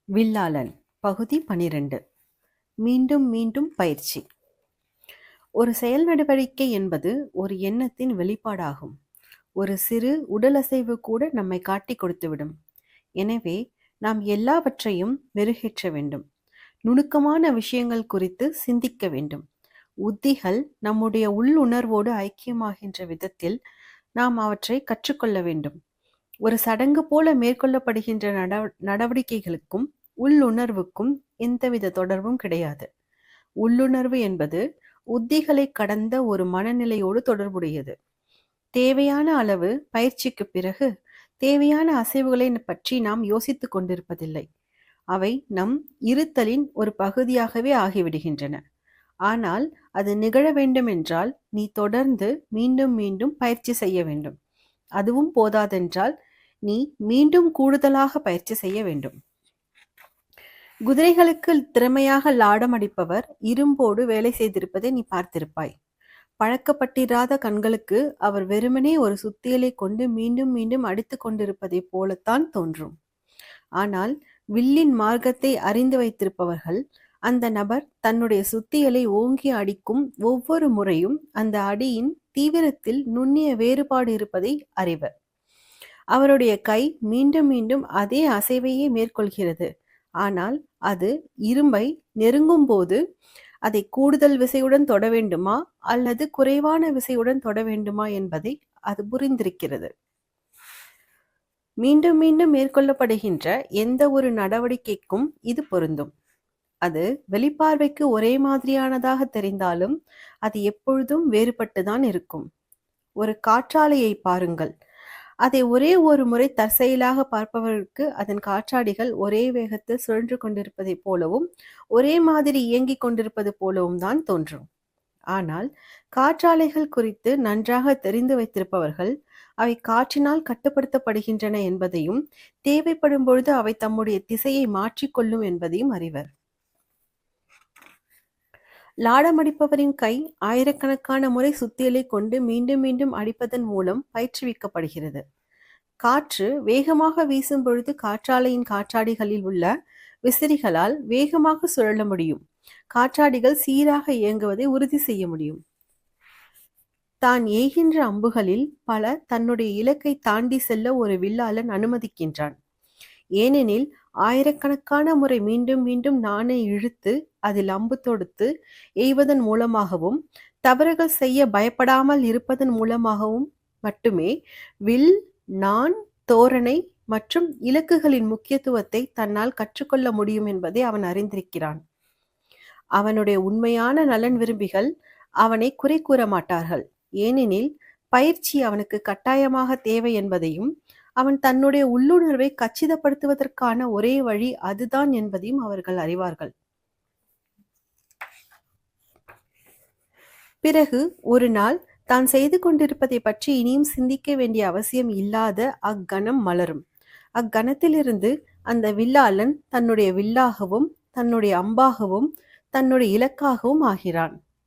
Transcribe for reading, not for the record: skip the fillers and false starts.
வில்லாளன் பகுதி 12. மீண்டும் மீண்டும் பயிற்சி. ஒரு செயல் நடவடிக்கை என்பது ஒரு எண்ணத்தின் வெளிப்பாடாகும். ஒரு சிறு உடலசைவு கூட நம்மை காட்டிக் கொடுத்துவிடும். எனவே நாம் எல்லாவற்றையும் மெருகேற்ற வேண்டும். நுணுக்கமான விஷயங்கள் குறித்து சிந்திக்க வேண்டும். உத்திகள் நம்முடைய உள்ளுணர்வோடு ஐக்கியமாகின்ற விதத்தில் நாம் அவற்றை கற்றுக்கொள்ள வேண்டும். ஒரு சடங்கு போல மேற்கொள்ளப்படுகின்ற நடவடிக்கைகளுக்கும் உள்ளுணர்வுக்கும் எந்தவித தொடர்பும் கிடையாது. உள்ளுணர்வு என்பது உத்திகளை கடந்த ஒரு மனநிலையோடு தொடர்புடையது. தேவையான அளவு பயிற்சிக்கு பிறகு தேவையான அசைவுகளை பற்றி நாம் யோசித்துக் கொண்டிருப்பதில்லை. அவை நம் இருத்தலின் ஒரு பகுதியாகவே ஆகிவிடுகின்றன. ஆனால் அது நிகழ வேண்டுமென்றால் நீ தொடர்ந்து மீண்டும் மீண்டும் பயிற்சி செய்ய வேண்டும். அதுவும் போதாதென்றால் நீ மீண்டும் கூடுதலாக பயிற்சி செய்ய வேண்டும். குதிரைகளுக்கு திறமையாக லாடம் அடிப்பவர் இரும்போடு வேலை செய்திருப்பதை நீ பார்த்திருப்பாய். பழக்கப்பட்டிராத கண்களுக்கு அவர் வெறுமனே ஒரு சுத்தியலை கொண்டு மீண்டும் மீண்டும் அடித்து கொண்டிருப்பதை போலத்தான் தோன்றும். ஆனால் வில்லின் மார்க்கத்தை அறிந்து வைத்திருப்பவர்கள் அந்த நபர் தன்னுடைய சுத்தியலை ஓங்கி அடிக்கும் ஒவ்வொரு முறையும் அந்த அடியின் தீவிரத்தில் நுண்ணிய வேறுபாடு இருப்பதை அறிவர். அவருடைய கை மீண்டும் மீண்டும் அதே அசைவையே மேற்கொள்கிறது. ஆனால் அது இரும்பை நெருங்கும் போது அதை கூடுதல் விசையுடன் தொட வேண்டுமா அல்லது குறைவான விசையுடன் தொட வேண்டுமா என்பதை அது புரிந்திருக்கிறது. மீண்டும் மீண்டும் மேற்கொள்ளப்படுகின்ற எந்த ஒரு நடவடிக்கைக்கும் இது பொருந்தும். அது வெளிப்பார்வைக்கு ஒரே மாதிரியானதாக தெரிந்தாலும் அது எப்பொழுதும் வேறுபட்டுதான் இருக்கும். ஒரு காற்றாலையை பாருங்கள். அதை ஒரே ஒரு முறை தற்செயலாக பார்ப்பவர்களுக்கு அதன் காற்றாடிகள் ஒரே வேகத்தில் சுழன்று கொண்டிருப்பதை போலவும் ஒரே மாதிரி இயங்கிக் கொண்டிருப்பது போலவும் தான் தோன்றும். ஆனால் காற்றாலைகள் குறித்து நன்றாக தெரிந்து வைத்திருப்பவர்கள் அவை காற்றினால் கட்டுப்படுத்தப்படுகின்றன என்பதையும் தேவைப்படும் பொழுது அவை தம்முடைய திசையை மாற்றிக்கொள்ளும் என்பதையும் அறிவர். லாடமடிப்பவரின் கை ஆயிரக்கணக்கான முறை சுத்தியலை கொண்டு மீண்டும் மீண்டும் அடிப்பதன் மூலம் பயிற்றுவிக்கப்படுகிறது. காற்று வேகமாக வீசும் பொழுது காற்றாலையின் காற்றாடிகளில் உள்ள விசிறிகளால் வேகமாக சுழல முடியும். காற்றாடிகள் சீராக இயங்குவதை உறுதி செய்ய முடியும். தான் ஏகின்ற அம்புகளில் பல தன்னுடைய இலக்கை தாண்டி செல்ல ஒரு வில்லாளன் அனுமதிக்கின்றான். ஏனெனில் ஆயிரக்கணக்கான முறை மீண்டும் மீண்டும் நாணை இழுத்து அதில் அம்பு தொடுத்து எய்வதன் மூலமாகவும் தவறுகள் செய்ய பயப்படாமல் இருப்பதன் மூலமாகவும் மட்டுமே வில், நான், தோரணை மற்றும் இலக்குகளின் முக்கியத்துவத்தை தன்னால் கற்றுக்கொள்ள முடியும் என்பதை அவன் அறிந்திருக்கிறான். அவனுடைய உண்மையான நலன் விரும்பிகள் அவனை குறை கூற மாட்டார்கள். ஏனெனில் பயிற்சி அவனுக்கு கட்டாயமாக தேவை என்பதையும் அவன் தன்னுடைய உள்ளுணர்வை கச்சிதப்படுத்துவதற்கான ஒரே வழி அதுதான் என்பதையும் அவர்கள் அறிவார்கள். பிறகு ஒரு நாள் தான் செய்து கொண்டிருப்பதை பற்றி இனியும் சிந்திக்க வேண்டிய அவசியம் இல்லாத அக்கணம் மலரும். அக்கணத்திலிருந்து அந்த வில்லாளன் தன்னுடைய வில்லாகவும் தன்னுடைய அம்பாகவும் தன்னுடைய இலக்காகவும் ஆகிறான்.